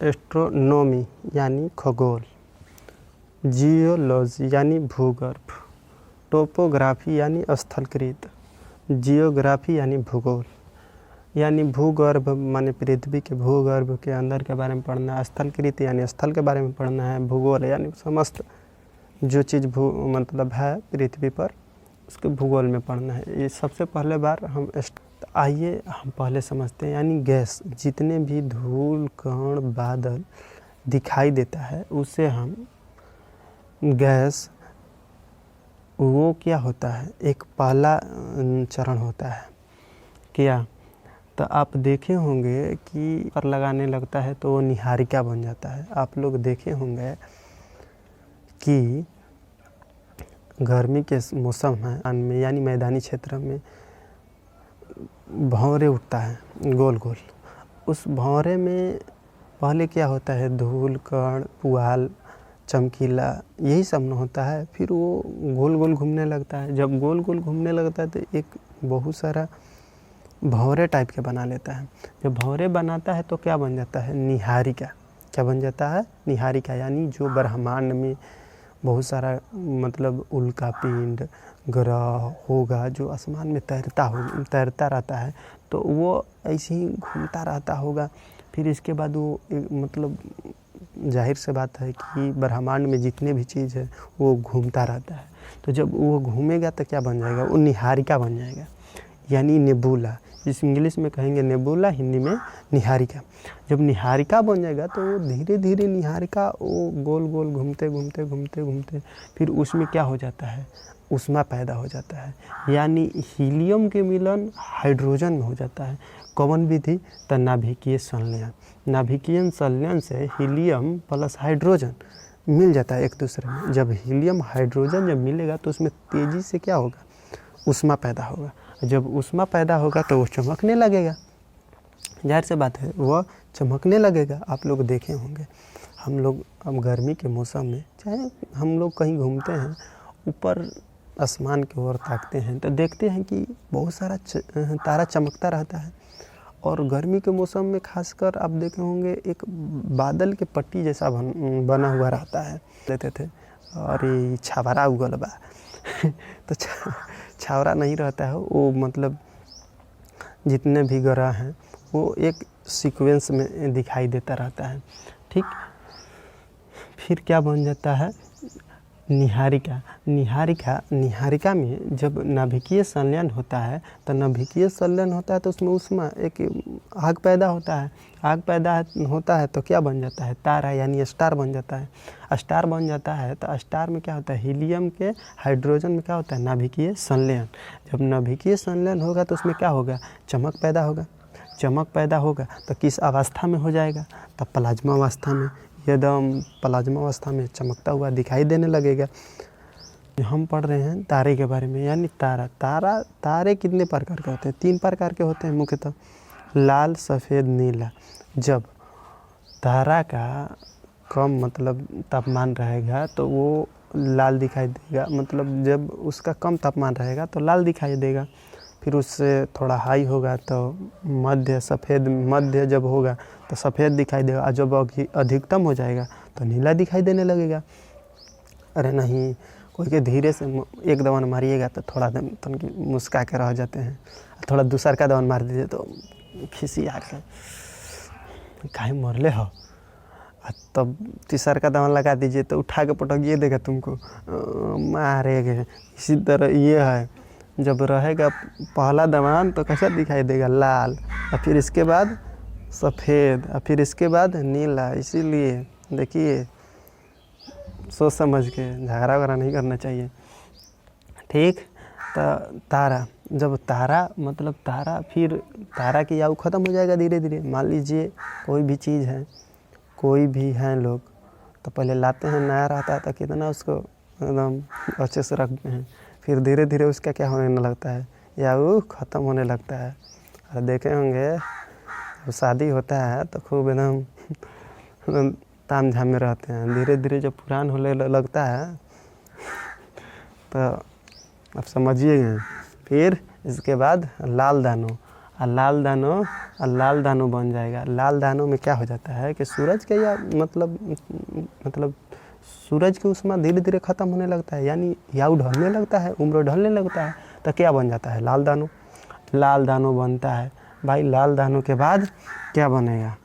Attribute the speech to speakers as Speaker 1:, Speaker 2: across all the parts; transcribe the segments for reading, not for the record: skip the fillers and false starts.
Speaker 1: Astronomy यानी खगोल, geology यानी भूगर्भ, टोपोग्राफी यानी स्थलकृत, जियोग्राफी यानी भूगोल। यानी भूगर्भ माने पृथ्वी के भूगर्भ के अंदर के बारे में पढ़ना, स्थलकृत यानी स्थल के बारे में पढ़ना है, भूगोल यानी समस्त जो चीज़ मतलब है पृथ्वी पर उसके भूगोल में पढ़ना है। ये सबसे पहले बार हम आइए हम पहले समझते हैं। यानी गैस, जितने भी धूल कण बादल दिखाई देता है उसे हम गैस, वो क्या होता है, एक पहला चरण होता है क्या, तो आप देखे होंगे कि पर लगाने लगता है तो वो निहारिका बन जाता है। आप लोग देखे होंगे कि गर्मी के मौसम में यानी मैदानी क्षेत्र में भंवरे उठता है गोल गोल। उस भंवरे में पहले क्या होता है, धूल कण पुआल चमकीला यही सब न होता है, फिर वो गोल गोल घूमने लगता है। जब गोल गोल घूमने लगता है तो एक बहुत सारा भंवरे टाइप के बना लेता है। जब भंवरे बनाता है तो क्या बन जाता है, निहारिका। क्या बन जाता है, निहारिका। यानी जो ब्रह्मांड में बहुत सारा मतलब उल्का पिंड ग्रह होगा जो आसमान में तैरता रहता है, तो वो ऐसे ही घूमता रहता होगा। फिर इसके बाद वो मतलब जाहिर से बात है कि ब्रह्मांड में जितने भी चीज़ है वो घूमता रहता है। तो जब वो घूमेगा तो क्या बन जाएगा, वो निहारिका बन जाएगा यानी नेबुला। इस इंग्लिश में कहेंगे नेबुला, हिंदी में निहारिका। जब निहारिका बन जाएगा तो वो धीरे धीरे निहारिका वो गोल गोल घूमते घूमते घूमते घूमते फिर उसमें क्या हो जाता है, ऊष्मा पैदा हो जाता है। यानी हीलियम के मिलन हाइड्रोजन में हो जाता है। कौन विधि, तो नाभिकीय संलयन। नाभिकीय संलयन से हीलियम प्लस हाइड्रोजन मिल जाता है एक दूसरे में। जब हीलियम हाइड्रोजन जब मिलेगा तो उसमें तेज़ी से क्या होगा, ऊष्मा पैदा होगा। जब ऊष्मा पैदा होगा तो वो चमकने लगेगा। जाहिर से बात है वह चमकने लगेगा। आप लोग देखे होंगे, हम लोग अब गर्मी के मौसम में चाहे हम लोग कहीं घूमते हैं, ऊपर आसमान की ओर ताकते हैं तो देखते हैं कि बहुत सारा तारा चमकता रहता है। और गर्मी के मौसम में खासकर आप देखे होंगे एक बादल के पट्टी जैसा बना हुआ रहता है। लेते थे और ये छावरा उगल बा तो छावरा नहीं रहता है वो, मतलब जितने भी ग्रह हैं वो एक सीक्वेंस में दिखाई देता रहता है। ठीक, फिर क्या बन जाता है, निहारिका। निहारिका में जब नाभिकीय संलयन होता है तो नाभिकीय संलयन होता है तो उसमें ऊष्मा एक आग पैदा होता है। आग पैदा होता है तो क्या बन जाता है, तारा यानी स्टार बन जाता है। स्टार बन जाता है तो स्टार में क्या होता है, हीलियम के हाइड्रोजन में क्या होता है, नाभिकीय संलयन। जब नाभिकीय संलयन होगा तो उसमें क्या होगा, चमक पैदा होगा। चमक पैदा होगा तो किस अवस्था में हो जाएगा, तब प्लाज्मा अवस्था में। एकदम प्लाज्मा अवस्था में चमकता हुआ दिखाई देने लगेगा। हम पढ़ रहे हैं तारे के बारे में। यानी तारे कितने प्रकार के होते हैं, 3 प्रकार के होते हैं मुख्यतः, लाल सफ़ेद नीला। जब तारा का कम मतलब तापमान रहेगा तो वो लाल दिखाई देगा, मतलब जब उसका कम तापमान रहेगा तो लाल दिखाई देगा। फिर उससे थोड़ा हाई होगा तो मध्य जब होगा तो सफ़ेद दिखाई देगा। और जब अधिकतम हो जाएगा तो नीला दिखाई देने लगेगा। अरे नहीं, कोई के धीरे से एक दवन मारिएगा तो थोड़ा तनकी मुस्का के रह जाते हैं, थोड़ा दूसर का दवन मार दीजिए तो खिसी आ के काहे मरले हो, तब तीसर का दवन लगा दीजिए तो उठा के पटकिए देगा तुमको, मारेगा। इसी तरह ये है, जब रहेगा पहला दवान तो कैसा दिखाई देगा, लाल, और फिर इसके बाद सफ़ेद, और फिर इसके बाद नीला। इसीलिए देखिए सोच समझ के झगड़ा वगैरह नहीं करना चाहिए। ठीक, तो तारा, जब फिर तारा की आयु ख़त्म हो जाएगा धीरे धीरे। मान लीजिए कोई भी चीज़ है, कोई भी हैं लोग, तो पहले लाते हैं नया रहता है तो कितना उसको एकदम अच्छे से रखते हैं, फिर धीरे धीरे उसका क्या होने लगता है, या वो ख़त्म होने लगता है। और देखे होंगे जब शादी होता है तो खूब एकदम ताम झाम में रहते हैं। धीरे धीरे जब पुरान होने लगता है तो आप समझिए। फिर इसके बाद लाल दानो और लाल दानव बन जाएगा। लाल दानव में क्या हो जाता है कि सूरज के या मतलब सूरज की ऊष्मा धीरे धीरे ख़त्म होने लगता है, यानी याऊ ढलने लगता है, उम्र ढलने लगता है, तो क्या बन जाता है? लाल दानव। लाल दानव बनता है भाई। लाल दानव के बाद क्या बनेगा?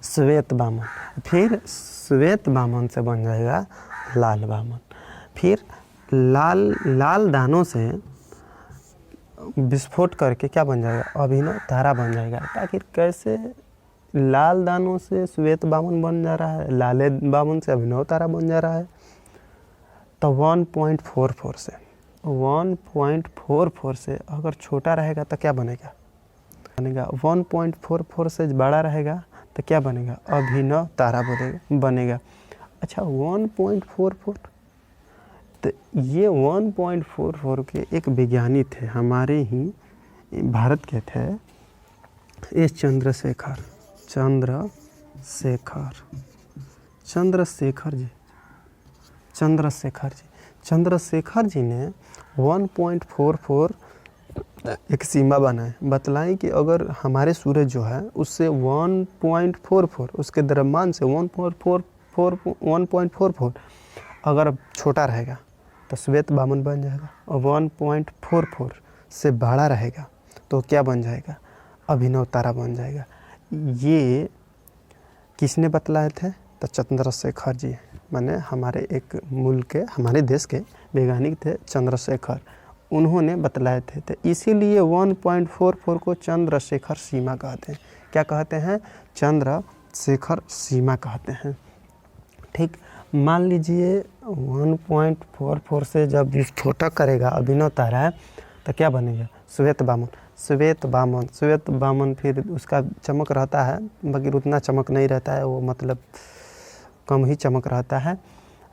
Speaker 1: श्वेत बामन। फिर श्वेत बामन से बन जाएगा लाल बामन। फिर लाल दानों से विस्फोट करके क्या बन जाएगा? अभिनव तारा बन जाएगा। आखिर कैसे लाल दानों से श्वेत बामन बन जा रहा है, लाले बामन से अभिनव तारा बन जा रहा है? तो 1.44 से 1.44 से अगर छोटा रहेगा तो क्या बनेगा? 1.44 से बड़ा रहेगा तो क्या बनेगा? अभिनव तारा बनेगा। अच्छा 1.44, तो ये 1.44 के एक विज्ञानी थे, हमारे ही भारत के थे, एस चंद्रशेखर जी ने 1.44 एक सीमा बनाए, बतलाएं कि अगर हमारे सूरज जो है उससे 1.44 उसके द्रव्यमान से 1.44 अगर छोटा रहेगा तो श्वेत बामन बन जाएगा, और 1.44 से बड़ा रहेगा तो क्या बन जाएगा? अभिनव तारा बन जाएगा। ये किसने बतलाए थे? तो चंद्रशेखर जी, माने हमारे एक मुल्क के, हमारे देश के वैज्ञानिक थे चंद्रशेखर, उन्होंने बतलाए थे। तो इसीलिए 1.44 को चंद्रशेखर सीमा कहते हैं। क्या कहते हैं? चंद्रशेखर सीमा कहते हैं। ठीक, मान लीजिए 1.44 से जब विस्फोटक करेगा अभिनव तारा तो क्या बनेगा? श्वेत बामन। फिर उसका चमक रहता है, मगर उतना चमक नहीं रहता है, वो मतलब कम ही चमक रहता है।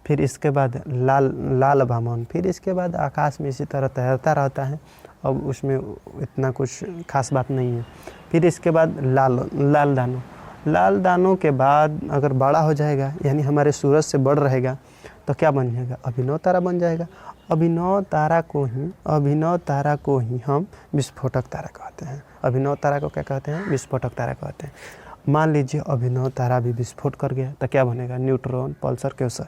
Speaker 1: फिर इसके बाद लाल बामन। फिर इसके बाद आकाश में इसी तरह तैरता रहता है, अब उसमें इतना कुछ खास बात नहीं है। फिर इसके बाद लाल दानों के बाद अगर बड़ा हो जाएगा, यानी हमारे सूरज से बड़ रहेगा, तो क्या बन जाएगा? अभिनव तारा बन जाएगा। अभिनव तारा को ही हम विस्फोटक तारा कहते हैं। अभिनव तारा को क्या कहते हैं? विस्फोटक तारा कहते हैं। मान लीजिए अभिनव तारा भी विस्फोट कर गया तो क्या बनेगा? Neutron, Pulsar, क्वेसर।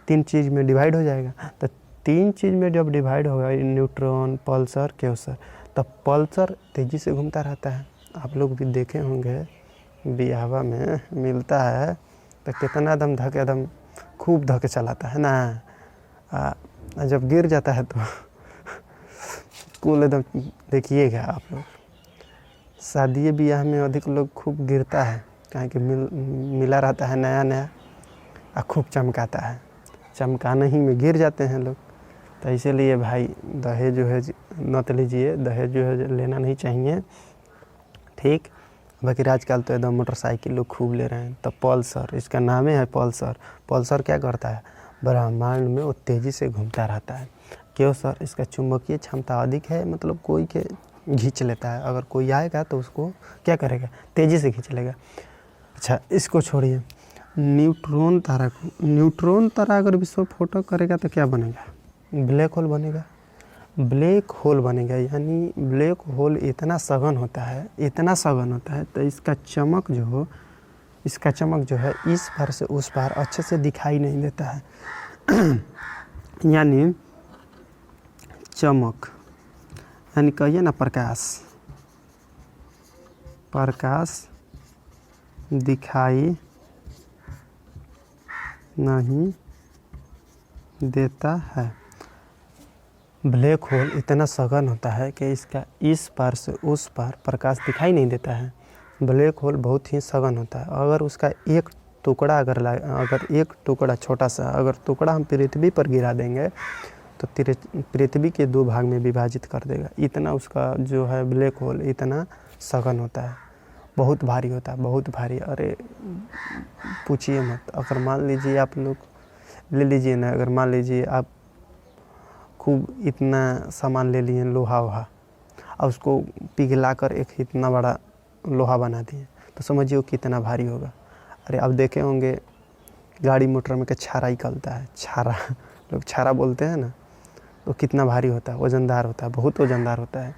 Speaker 1: 3 चीज़ में डिवाइड हो जाएगा। तो 3 चीज़ में जब डिवाइड होगा, न्यूट्रॉन, पल्सर, क्वेसर, तो पल्सर तेज़ी से घूमता रहता है। आप लोग भी देखे होंगे, बिहावा में मिलता है तो कितना एकदम खूब धके चलाता है ना, जब गिर जाता है तो कूल एकदम। देखिएगा आप लोग, शादी ब्याह में अधिक लोग खूब गिरता है, कहीं कि मिला रहता है नया और खूब चमकाता है, चमकाने ही में गिर जाते हैं लोग। तो इसीलिए भाई दहेज मत लीजिए, दहेज लेना नहीं चाहिए। ठीक, बाकी आजकल तो एकदम मोटरसाइकिल लोग खूब ले रहे हैं। तो पल्सर, इसका नाम है पल्सर। पल्सर क्या करता है? ब्रह्मांड में वो तेज़ी से घूमता रहता है। क्वेसर, इसका चुंबकीय क्षमता अधिक है, मतलब कोई के खींच लेता है, अगर कोई आएगा तो उसको क्या करेगा? तेज़ी से खींच लेगा। अच्छा, इसको छोड़िए, न्यूट्रॉन तारा अगर विस्फोटक करेगा तो क्या बनेगा? ब्लैक होल बनेगा। यानी ब्लैक होल इतना सघन होता है तो इसका चमक जो है इस पार से उस पार अच्छे से दिखाई नहीं देता है। यानी चमक, यानी कहिए ना प्रकाश दिखाई नहीं देता है। ब्लैक होल इतना सघन होता है कि इसका इस पार से उस पार प्रकाश दिखाई नहीं देता है। ब्लैक होल बहुत ही सघन होता है। अगर उसका एक टुकड़ा अगर एक टुकड़ा छोटा सा अगर टुकड़ा हम पृथ्वी पर गिरा देंगे तो पृथ्वी के 2 भाग में विभाजित कर देगा। इतना उसका जो है ब्लैक होल इतना सघन होता है, बहुत भारी होता है, बहुत भारी। अरे पूछिए मत। अगर मान लीजिए आप लोग ले लीजिए ना, अगर मान लीजिए आप खूब इतना सामान ले लिए लोहा और उसको पिघला कर एक इतना बड़ा लोहा बना दिए, तो समझिए वो कितना भारी होगा। अरे आप देखे होंगे गाड़ी मोटर में के छारा निकलता है, लोग छारा बोलते हैं ना, तो कितना भारी होता है, वज़नदार होता है, बहुत वज़नदार होता है।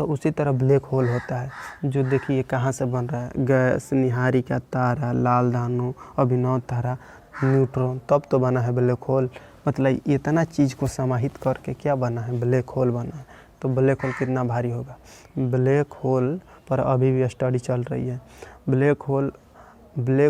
Speaker 1: तो उसी तरह ब्लैक होल होता है, जो देखिए कहाँ से बन रहा है, गैस, नीहारिका, तारा, लाल दानव, अभिनव तारा, न्यूट्रॉन, तब तो बना है ब्लैक होल। मतलब इतना चीज़ को समाहित करके क्या बना है, ब्लैक होल बना है। तो ब्लैक होल कितना भारी होगा। ब्लैक होल पर अभी भी स्टडी चल रही है। ब्लैक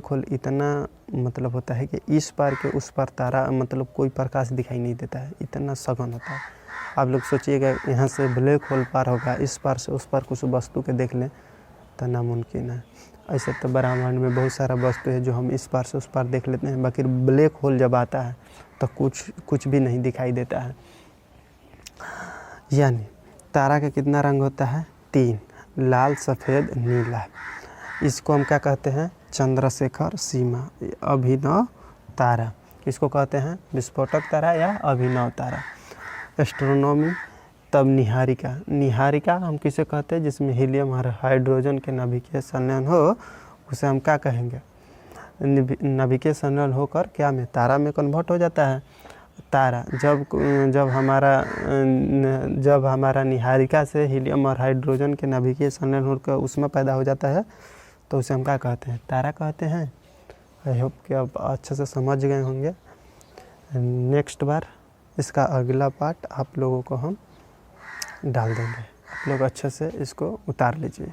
Speaker 1: होल इतना मतलब होता है कि इस पार के उस पार तारा मतलब कोई प्रकाश दिखाई नहीं देता है, इतना सघन होता है। आप लोग सोचिएगा यहाँ से ब्लैक होल पार होगा, इस पार से उस पार कुछ वस्तु के देख लें तो नामुमकिन है। ऐसे तो ब्रह्मांड में बहुत सारा वस्तु है जो हम इस पार से उस पार देख लेते हैं, बाकी ब्लैक होल जब आता है तो कुछ भी नहीं दिखाई देता है। यानी तारा का कितना रंग होता है, 3, लाल, सफ़ेद, नीला। इसको हम क्या कहते हैं, चंद्रशेखर सीमा, अभिनव तारा। इसको कहते हैं विस्फोटक तारा या अभिनव तारा। एस्ट्रोनॉमी। तब निहारिका हम किसे कहते हैं, जिसमें हीलियम और हाइड्रोजन के नाभिकीय संलयन हो, उसे हम क्या कहेंगे, नाभिकीय संलयन होकर क्या में, तारा में कन्वर्ट हो जाता है। तारा जब हमारा निहारिका से हीलियम और हाइड्रोजन के नाभिकीय संलयन होकर उसमें पैदा हो जाता है, तो उसे हम क्या कहते हैं, तारा कहते हैं। आई होप कि आप अच्छे से समझ गए होंगे। नेक्स्ट बार इसका अगला पार्ट आप लोगों को हम डाल देंगे, आप लोग अच्छे से इसको उतार लीजिए।